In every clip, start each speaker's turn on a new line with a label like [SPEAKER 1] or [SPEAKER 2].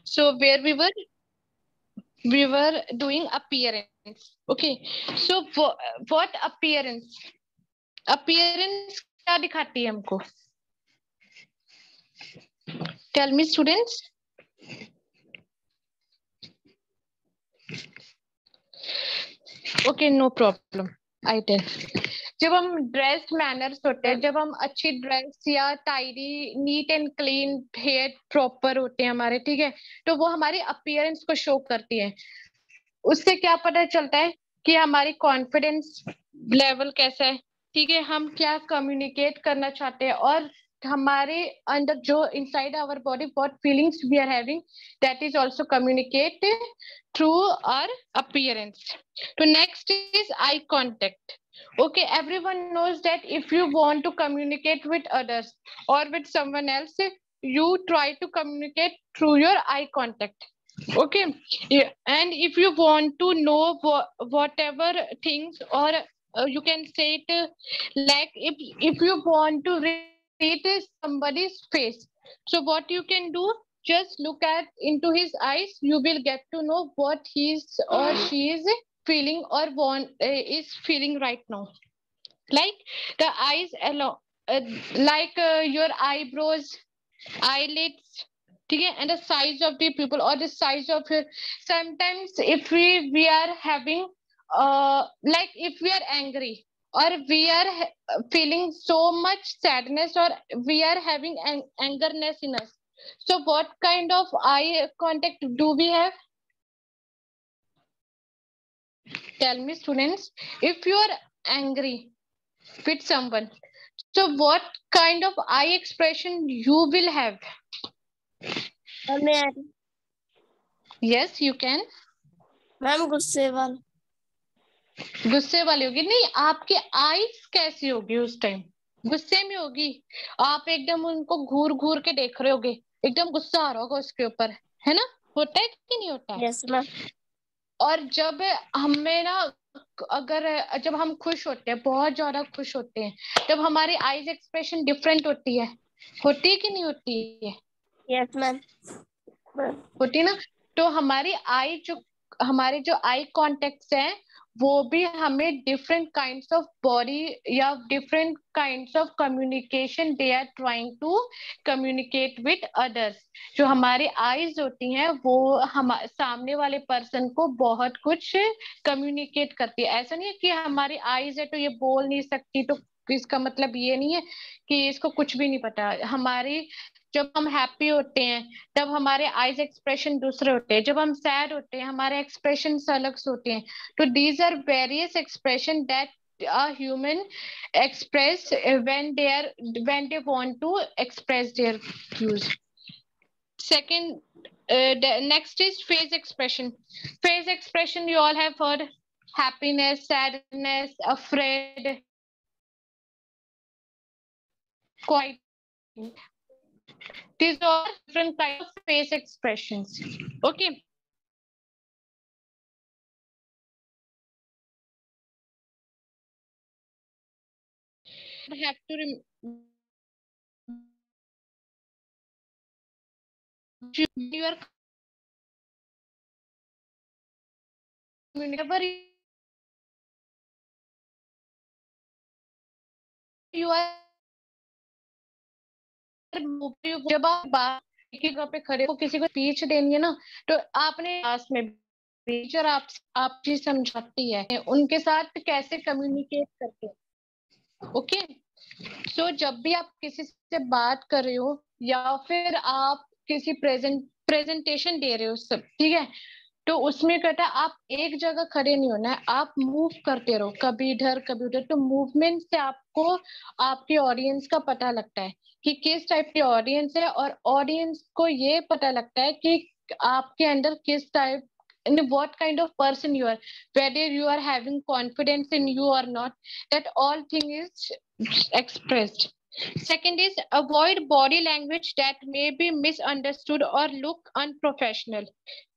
[SPEAKER 1] So where we were doing appearance. Okay. So what appearance क्या दिखाती है हमको? Tell me students. Okay, no problem. I tell. जब हम ड्रेस मैनर्स होते हैं, जब हम अच्छी ड्रेस या tidy neat and clean hair proper होते हैं हमारे, ठीक है, तो वो हमारी अपीयरेंस को शो करती है। उससे क्या पता चलता है कि हमारी कॉन्फिडेंस लेवल कैसा है, ठीक है, हम क्या कम्युनिकेट करना चाहते हैं, और हमारे अंदर जो inside our body what feelings we are having, that is also communicate through our appearance. तो next is eye contact. Okay, everyone knows that if you want to communicate with others or with someone else, you try to communicate through your eye contact. Okay. Yeah. And if you want to know whatever things, or you can say it like if you want to read somebody's face, so what you can do, just look at into his eyes, you will get to know what he is or she is feeling or is feeling right now. Like the eyes alone, like your eyebrows, eyelids, okay, and the size of the pupil or the size of your, sometimes if we are having like if we are angry, or we are feeling so much sadness, or we are having angerness in us, so what kind of eye contact do we have? Tell me students, if you are angry with someone, so what kind of eye expression you will have? Yes, you can.
[SPEAKER 2] Ma'am गुस्से वाला.
[SPEAKER 1] गुस्से वाली होगी? नहीं, आपकी eyes कैसी होगी उस टाइम? गुस्से में होगी, आप एकदम उनको घूर घूर के देख रहे होगे, एकदम गुस्सा आ रहा होगा उसके ऊपर, है ना? होता है कि नहीं होता है?
[SPEAKER 2] Yes ma'am.
[SPEAKER 1] और जब हमें ना, अगर जब हम खुश होते हैं, बहुत ज्यादा खुश होते हैं, जब हमारी आईज एक्सप्रेशन डिफरेंट होती है कि नहीं होती है?
[SPEAKER 2] Yes ma'am.
[SPEAKER 1] होती है ना? तो हमारे जो आई कॉन्टेक्ट्स हैं, वो भी हमें डिफरेंट काइंड्स ऑफ बॉडी या different kinds of communication they are trying to communicate with others. जो हमारी आईज होती हैं वो हम सामने वाले पर्सन को बहुत कुछ कम्युनिकेट करती है। ऐसा नहीं है कि हमारी आईज है तो ये बोल नहीं सकती, तो इसका मतलब ये नहीं है कि इसको कुछ भी नहीं पता। हमारी, जब हम हैप्पी होते हैं तब हमारे आईज एक्सप्रेशन दूसरे होते हैं, जब हम सैड होते हैं हमारे एक्सप्रेशन अलग से होते हैं। तो these are various expression that a human express when they want to express their views. Second, the next is face expression. Face expression you all have heard: happiness, sadness, afraid, quiet. These are different kinds of face expressions. Okay. Have to your whenever you are जब आप बात की जगह पे खड़े हो, किसी को स्पीच देनी है ना, तो आपने क्लास में टीचर आप चीज समझाती है, उनके साथ कैसे कम्युनिकेट करते हैं। ओके। सो जब भी आप किसी से बात कर रहे हो या फिर आप किसी प्रेजेंटेशन दे रहे हो सब, ठीक है, तो उसमें कहता है आप एक जगह खड़े नहीं होना है, आप मूव करते रहो, कभी इधर कभी उधर। तो मूवमेंट से आपको आपके ऑडियंस का पता लगता है कि किस टाइप की ऑडियंस है, और ऑडियंस को ये पता लगता है कि आपके अंदर किस type, in what kind of person you are, whether you are having confidence in you or not, that all thing is expressed. Second is avoid body language that may be misunderstood or look unprofessional.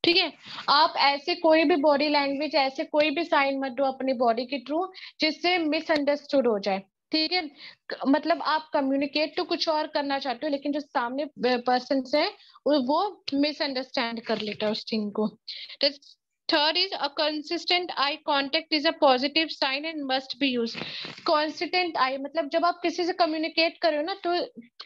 [SPEAKER 1] ठीक है, आप ऐसे कोई भी body language, ऐसे कोई भी sign मत दो अपनी बॉडी के थ्रू जिससे मिसअंडरस्टूड हो जाए। ठीक है, मतलब आप कम्युनिकेट तो कुछ और करना चाहते हो, लेकिन जो सामने पर्सन है वो मिसअंडरस्टैंड कर लेता है उस थिंग को। Third is a consistent eye contact is a positive sign and must be use. Consistent eye मतलब जब आप किसी से कम्युनिकेट करो ना, तो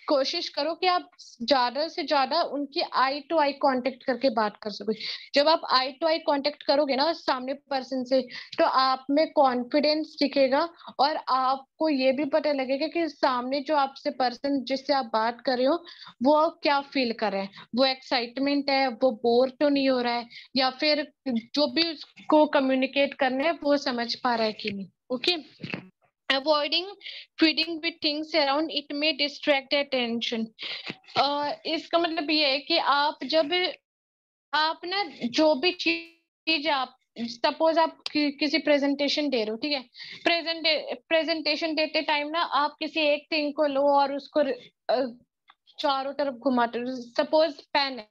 [SPEAKER 1] कोशिश करो कि आप ज्यादा से ज्यादा उनकी आई टू आई कांटेक्ट करके बात कर सको। जब आप आई टू आई कांटेक्ट करोगे ना सामने पर्सन से, तो आप में कॉन्फिडेंस दिखेगा, और आपको ये भी पता लगेगा कि सामने जो आपसे पर्सन जिससे आप बात कर रहे हो वो क्या फील कर रहे हैं, वो एक्साइटमेंट है, वो बोर तो नहीं हो रहा है, या फिर जो भी उसको कम्युनिकेट करना है वो समझ पा रहा है कि नहीं। Okay, avoiding feeding with things around it may distract attention. इसका मतलब ये है कि आप ना जो भी चीज आप सपोज आप किसी प्रेजेंटेशन दे रहे हो, ठीक है, प्रेजेंटेशन देते टाइम ना आप किसी एक थिंग को लो और उसको चारों तरफ घुमाते हो। सपोज पेन है,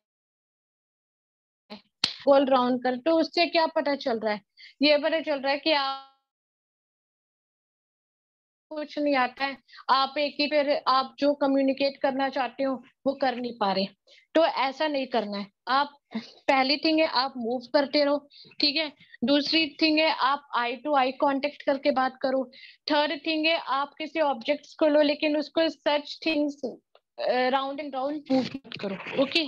[SPEAKER 1] गोल राउंड कर, तो उससे क्या पता चल रहा है, ये पता चल रहा है कि आप कुछ नहीं आता है, आप एक ही फिर आप जो कम्युनिकेट करना चाहते हो वो कर नहीं पा रहे। तो ऐसा नहीं करना है। आप पहली थिंग है आप मूव करते रहो, ठीक है। दूसरी थिंग है आप आई टू आई कांटेक्ट करके बात करो। थर्ड थिंग है आप किसी ऑब्जेक्ट्स को लो, लेकिन उसको such things round and round move मत करो। Okay,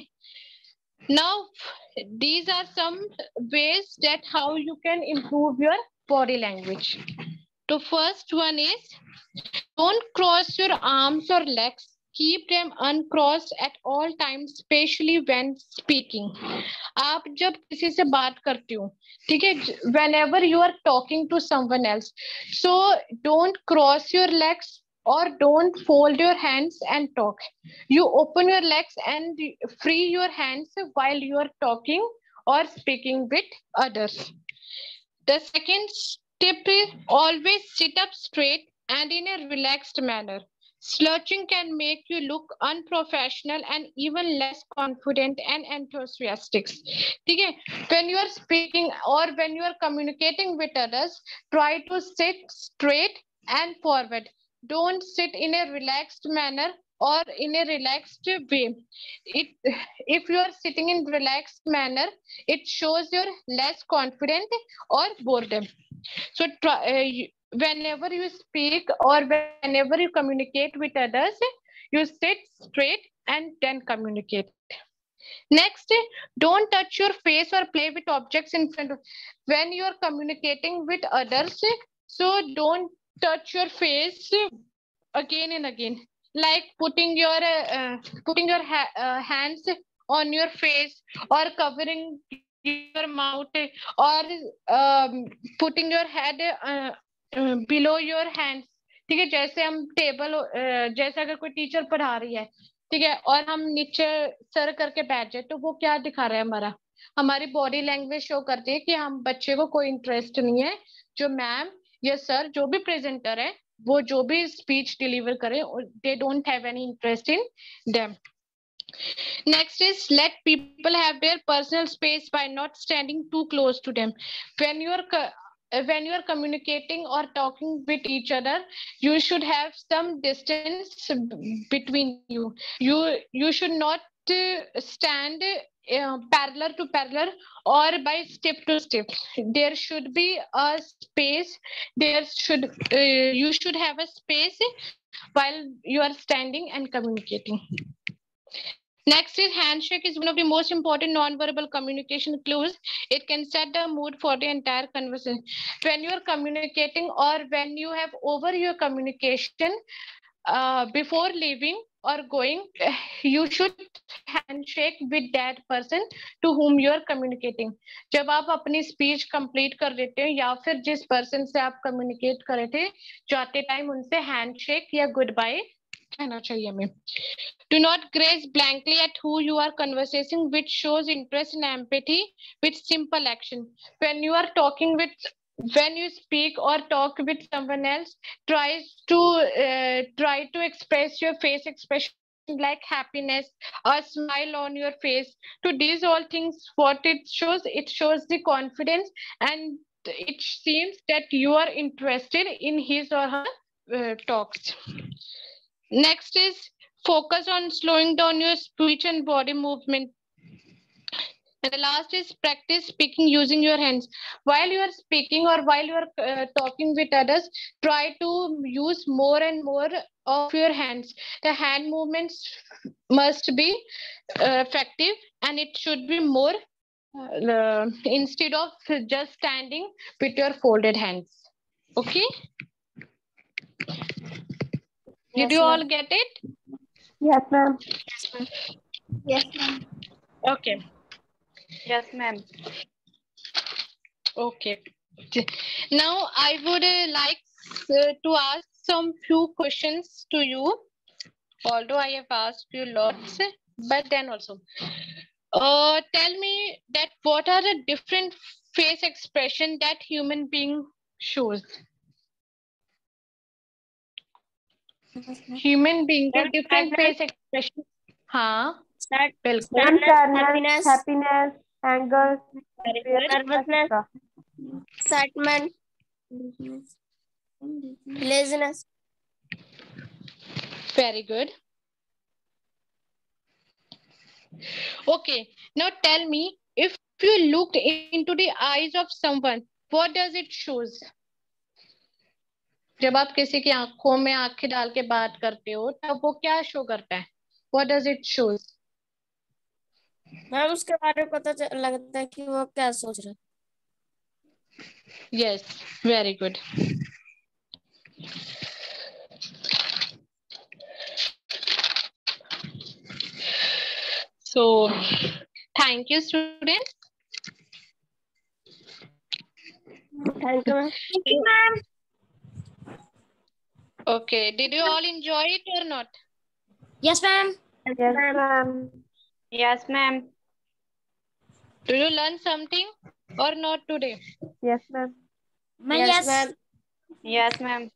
[SPEAKER 1] now these are some ways that how you can improve your body language. The first one is don't cross your arms or legs. Keep them uncrossed at all times, especially when speaking. आप जब किसी से बात करते हो, ठीक है, whenever you are talking to someone else, so don't cross your legs or don't fold your hands and talk. You open your legs and free your hands while you are talking or speaking with others. The second tip is always sit up straight and in a relaxed manner. Slouching can make you look unprofessional and even less confident and enthusiastic. ठीक है, when you are speaking or when you are communicating with others, try to sit straight and forward. Don't sit in a relaxed manner or in a relaxed way. It, if you are sitting in relaxed manner, it shows you're less confident or boredom. So whenever you speak or whenever you communicate with others, you sit straight and then communicate. Next, don't touch your face or play with objects in front of when you are communicating with others. So don't touch your face again and again, like putting your hands on your face or covering your mouth or putting your head below your hands। ठीक है, जैसे हम table जैसे अगर कोई teacher पढ़ा रही है, ठीक है, और हम नीचे सर करके बैठ जाए, तो वो क्या दिखा रहा है, हमारी बॉडी लैंग्वेज शो करती है कि हम बच्चे को कोई इंटरेस्ट नहीं है, जो मैम या सर जो भी प्रेजेंटर है वो जो भी स्पीच डिलीवर करें, they don't have any interest in them. Next is let people have their personal space by not standing too close to them. When when you are communicating or talking with each other, you should have some distance between you. You should not stand parallel to parallel or by step to step. There should be a space. There should you should have a space while you are standing and communicating. Next is handshake is one of the most important non-verbal communication clues. It can set the mood for the entire conversation. When you are communicating or when you have over your communication, before leaving or going, you should handshake with that person to whom you are communicating. जब आप अपनी speech complete कर लेते हो या फिर जिस person से आप communicate कर रहे थे, जाते time उनसे handshake या goodbye कहना चाहिए हमें. Do not gaze blankly at who you are conversing, which shows interest and empathy with simple action. When you are talking with, when you speak or talk with someone else, try to express your face expression like happiness, a smile on your face. To these all things, what it shows the confidence, and it seems that you are interested in his or her talks. Next is focus on slowing down your speech and body movement. And the last is practice speaking using your hands. While you are speaking or while you are talking with others, try to use more and more of your hands. The hand movements must be effective, and it should be more instead of just standing with your folded hands. Okay? Did you all get it?
[SPEAKER 2] Yes, ma'am. Yes, ma'am.
[SPEAKER 1] Okay.
[SPEAKER 3] Yes, ma'am.
[SPEAKER 1] Okay. Now I would like to ask some few questions to you. Although I have asked you lots, but then also, tell me that what are the different face expression that human being shows? Human being के different face expression. हाँ.
[SPEAKER 2] Sadness,
[SPEAKER 4] happiness, anger,
[SPEAKER 2] nervousness, excitement, laziness.
[SPEAKER 1] Very good. Okay, now tell me, if you looked into the eyes of someone, what does it shows? जब आप किसी की आंखों में आंखें डाल के बात करते हो तब वो क्या शो करता है? What does it shows?
[SPEAKER 2] Ma'am उसके बारे में पता लगता है कि वो क्या सोच रहा है.
[SPEAKER 1] Yes, very good. So, thank you, students.
[SPEAKER 2] Thank you, ma'am. Thank you, ma'am.
[SPEAKER 1] Okay, did you all enjoy it or not?
[SPEAKER 2] Yes, ma'am.
[SPEAKER 4] yes, ma'am.
[SPEAKER 3] Yes, ma'am.
[SPEAKER 1] Do you learn something or not today?
[SPEAKER 4] Yes, ma'am.
[SPEAKER 2] Yes, ma'am.
[SPEAKER 3] Yes, ma'am.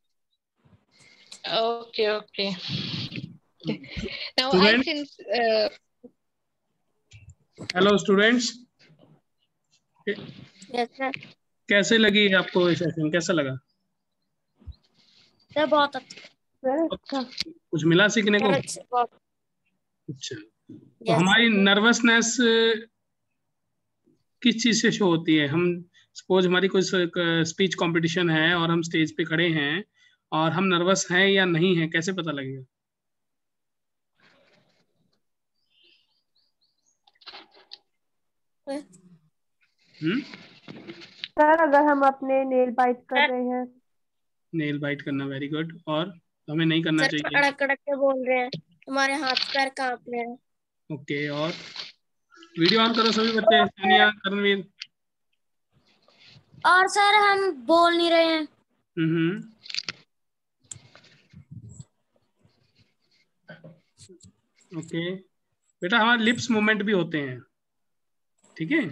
[SPEAKER 1] Okay, okay. Now,
[SPEAKER 5] Students? Hello students,
[SPEAKER 2] Yes, sir.
[SPEAKER 5] कैसे लगी आपको ये session? कैसा लगा?
[SPEAKER 2] Sir बहुत अच्छा.
[SPEAKER 5] कुछ मिला सीखने को? अच्छा, तो हमारी नर्वसनेस किस चीज से शो होती है? हम सपोज हमारी कोई स्पीच कंपटीशन है और हम स्टेज पे खड़े हैं और हम नर्वस हैं या नहीं हैं, कैसे पता लगेगा?
[SPEAKER 4] सर अगर हम अपने नेल बाइट कर रहे हैं.
[SPEAKER 5] नेल बाइट करना, वेरी गुड. और हमें नहीं करना चाहिए?
[SPEAKER 2] कड़क कड़क के बोल रहे हैं, हमारे हाथ पैर कांप रहे हैं.
[SPEAKER 5] ओके, और वीडियो ऑन करो सभी बच्चे. सानिया, करणवीर.
[SPEAKER 2] और सर हम बोल नहीं रहे हैं.
[SPEAKER 5] ओके बेटा, हमारे लिप्स मूवमेंट भी होते हैं, ठीक है?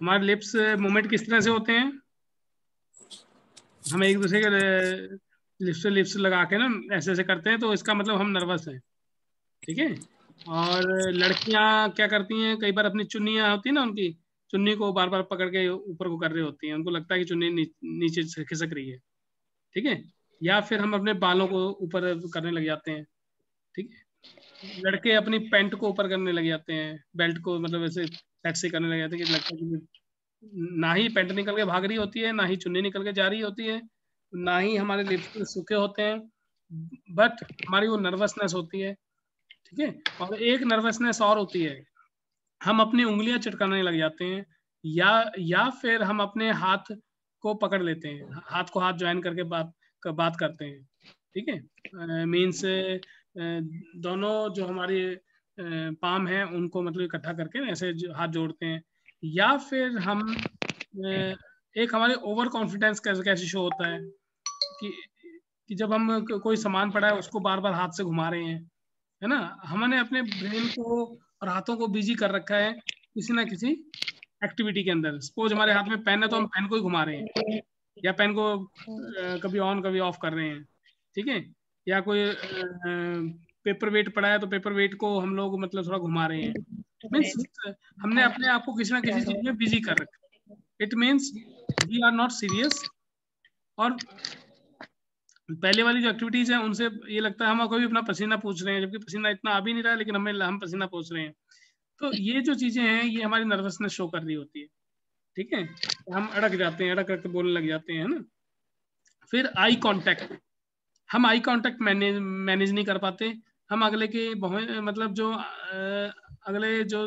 [SPEAKER 5] हमारे लिप्स मूवमेंट किस तरह से होते हैं? हम एक दूसरे के लिप्स से लिप्स लगा के ना ऐसे ऐसे करते हैं, तो इसका मतलब हम नर्वस हैं, ठीक है? और लड़कियां क्या करती हैं, कई बार अपनी चुन्नियां होती है ना, उनकी चुन्नी को बार बार पकड़ के ऊपर को कर रही होती हैं, उनको लगता है कि चुन्नी नीचे से खिसक रही है, ठीक है? या फिर हम अपने बालों को ऊपर करने लग जाते हैं, ठीक है? लड़के अपनी पैंट को ऊपर करने लग जाते हैं, बेल्ट को मतलब ऐसे सेट से करने लग जाते हैं कि लगता है कि ना ही पैंट निकल के भाग रही होती है, ना ही चुन्नी निकल के जा रही होती है, ना ही हमारे लिप्स सूखे होते हैं, बट हमारी वो नर्वसनेस होती है, ठीक है? और एक नर्वसनेस और होती है, हम अपनी उंगलियां चटकाने लग जाते हैं, या फिर हम अपने हाथ को पकड़ लेते हैं, हाथ को हाथ ज्वाइन करके बात करते हैं, ठीक है? मीन्स दोनों जो हमारी पाम है उनको मतलब इकट्ठा करके ऐसे हाथ जोड़ते हैं, या फिर हम एक हमारे ओवर कॉन्फिडेंस कैसे शो होता है कि जब हम कोई सामान पड़ा है उसको बार बार हाथ से घुमा रहे हैं, है ना? हमने अपने ब्रेन को और हाथों को बिजी कर रखा है किसी ना किसी एक्टिविटी के अंदर. सपोज हमारे हाथ में पेन है तो हम पेन को ही घुमा रहे हैं, या पेन को कभी ऑन कभी ऑफ कर रहे हैं, ठीक है? या कोई पेपर वेट पड़ा है तो पेपर वेट को हम लोग मतलब थोड़ा घुमा रहे हैं. मीन्स हमने अपने आप को किसी ना किसी चीज में बिजी कर रखा है. It means we are not serious, और पहले वाली जो एक्टिविटीज है उनसे ये लगता है हम कोई अपना पसीना पूछ रहे हैं, जबकि पसीना इतना आ भी नहीं रहा है, लेकिन हम पसीना पूछ रहे हैं। तो ये जो चीजें हैं ये हमारी नर्वसनेस शो कर रही होती है, ठीक है। हम अड़क जाते हैं, अड़क करके बोलने लग जाते हैं, है ना। फिर आई कांटेक्ट, हम आई कांटेक्ट मैनेज नहीं कर पाते। हम अगले के मतलब जो अगले जो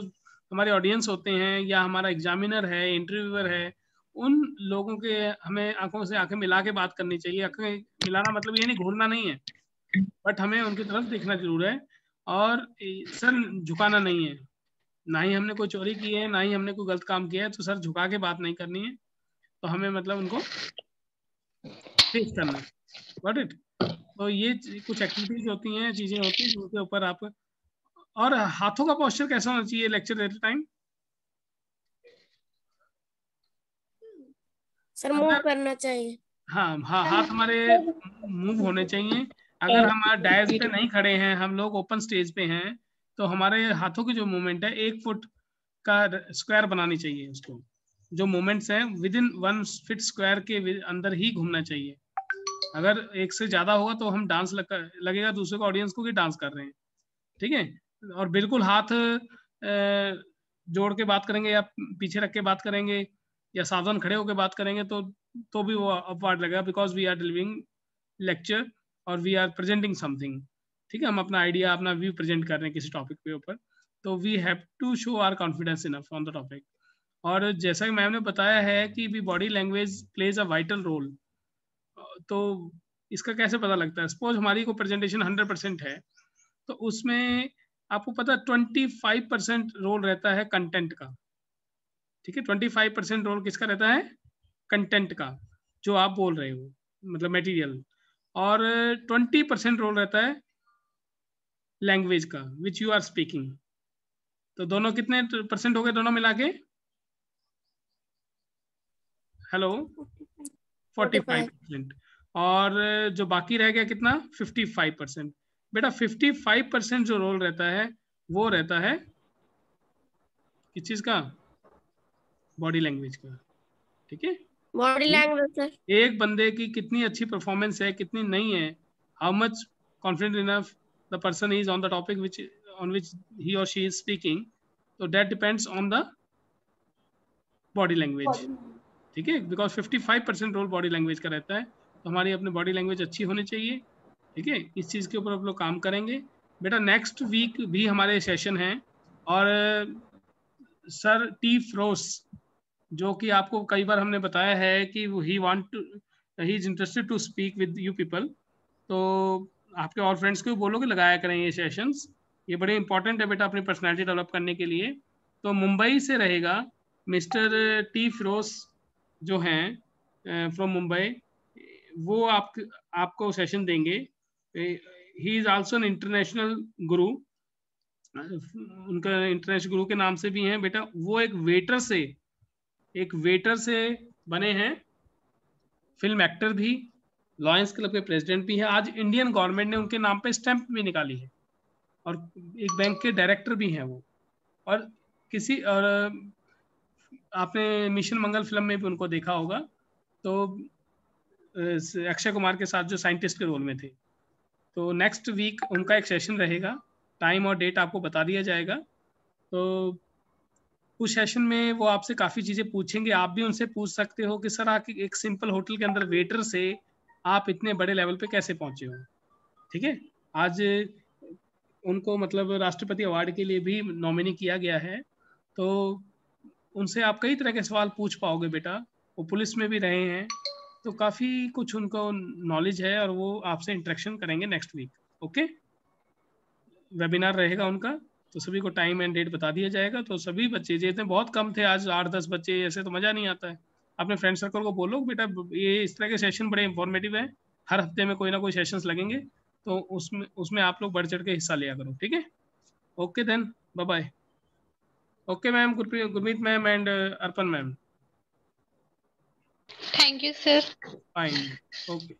[SPEAKER 5] हमारे ऑडियंस होते हैं या हमारा एग्जामिनर है, इंटरव्यूअर है, उन लोगों के हमें आंखों से आंखें मिला के बात करनी चाहिए। आंखें मिलाना मतलब ये नहीं घूरना नहीं है, बट हमें उनकी तरफ देखना जरूर है, और सर झुकाना नहीं है। ना ही हमने कोई चोरी की है, ना ही हमने कोई गलत काम किया है, तो सर झुका के बात नहीं करनी है। तो हमें मतलब उनको फेस करना है, गॉट इट। तो ये कुछ एक्टिविटीज होती हैं, चीजें होती हैं जिनके ऊपर आप, और हाथों का पोस्चर कैसा होना चाहिए लेक्चर देते टाइम?
[SPEAKER 2] सर मूव करना चाहिए।
[SPEAKER 5] हाँ हाँ, हाथ हमारे मूव होने चाहिए। अगर हम डायस पे नहीं खड़े हैं, हम लोग ओपन स्टेज पे हैं, तो हमारे हाथों की जो मूवमेंट है 1 फुट का स्क्वायर बनानी चाहिए। उसको जो मूवमेंट्स हैं विद इन 1 फीट स्क्वायर के अंदर ही घूमना चाहिए। अगर एक से ज्यादा होगा तो हम डांस लगेगा दूसरे को, ऑडियंस को, कि डांस कर रहे हैं, ठीक है। और बिल्कुल हाथ जोड़ के बात करेंगे या पीछे रख के बात करेंगे या सावधान खड़े होकर बात करेंगे तो भी वो अपवार्ड लगेगा, बिकॉज वी आर डिलीविंग लेक्चर और वी आर प्रेजेंटिंग समथिंग, ठीक है। हम अपना आइडिया, अपना व्यू प्रेजेंट कर रहे हैं किसी टॉपिक के ऊपर, तो we have to show our confidence enough on the topic. और जैसा कि मैम ने बताया है कि भी body language plays a vital role, तो इसका कैसे पता लगता है? सपोज हमारी को प्रेजेंटेशन 100% है, तो उसमें आपको पता 25% रोल रहता है कंटेंट का, ठीक है। 25% रोल किसका रहता है? कंटेंट का, जो आप बोल रहे हो, मतलब मटेरियल। और 20% रोल रहता है लैंग्वेज का, विच यू आर स्पीकिंग। तो दोनों कितने परसेंट हो गए दोनों मिला के? हेलो, 45%। और जो बाकी रह गया कितना? 55%। बेटा 55% जो रोल रहता है वो रहता है किस चीज का? बॉडी लैंग्वेज का, ठीक है।
[SPEAKER 2] Body language sir.
[SPEAKER 5] एक बंदे की कितनी अच्छी परफॉर्मेंस है, कितनी नहीं है, how much confident enough the person is on the topic on which he or she is speaking, so that depends on the body language, ठीक है। बिकॉज 55% रोल बॉडी लैंग्वेज का रहता है, तो हमारी अपनी बॉडी लैंग्वेज अच्छी होनी चाहिए, ठीक है। इस चीज़ के ऊपर आप लोग काम करेंगे। बेटा नेक्स्ट वीक भी हमारे सेशन हैं, और सर टी फ्रोस, जो कि आपको कई बार हमने बताया है कि he is interested to speak with you people, तो आपके और फ्रेंड्स को बोलो कि लगाया करें ये सेशंस। ये बड़े इंपॉर्टेंट है बेटा अपनी पर्सनैलिटी डेवलप करने के लिए। तो मुंबई से रहेगा मिस्टर टी फिरोज जो हैं फ्रॉम मुंबई, वो आपको सेशन देंगे। He is also an international गुरु, उनका इंटरनेशनल गुरु के नाम से भी हैं बेटा। वो एक वेटर से बने हैं, फिल्म एक्टर भी, लॉयंस क्लब के प्रेसिडेंट भी हैं। आज इंडियन गवर्नमेंट ने उनके नाम पे स्टैंप भी निकाली है, और एक बैंक के डायरेक्टर भी हैं वो। और आपने मिशन मंगल फिल्म में भी उनको देखा होगा, तो अक्षय कुमार के साथ जो साइंटिस्ट के रोल में थे। तो नेक्स्ट वीक उनका एक सेशन रहेगा, टाइम और डेट आपको बता दिया जाएगा। तो उस सेशन में वो आपसे काफ़ी चीज़ें पूछेंगे, आप भी उनसे पूछ सकते हो कि सर आप एक सिंपल होटल के अंदर वेटर से आप इतने बड़े लेवल पे कैसे पहुंचे हो, ठीक है। आज उनको मतलब राष्ट्रपति अवार्ड के लिए भी नॉमिनी किया गया है, तो उनसे आप कई तरह के सवाल पूछ पाओगे बेटा। वो पुलिस में भी रहे हैं, तो काफ़ी कुछ उनको नॉलेज है, और वो आपसे इंटरेक्शन करेंगे नेक्स्ट वीक, ओके। वेबिनार रहेगा उनका, तो सभी को टाइम एंड डेट बता दिया जाएगा। तो सभी बच्चे जितने बहुत कम थे, आज 8-10 बच्चे, ऐसे तो मज़ा नहीं आता है। अपने फ्रेंड सर्कल को बोलो बेटा ये इस तरह के सेशन बड़े इंफॉर्मेटिव है, हर हफ्ते में कोई ना कोई सेशंस लगेंगे, तो उसमें आप लोग बढ़ चढ़ के हिस्सा लिया करो, ठीक है। Okay then, bye bye. Okay ma'am, Gurmeet ma'am and Arpan ma'am,
[SPEAKER 1] thank you sir.
[SPEAKER 5] Fine, okay.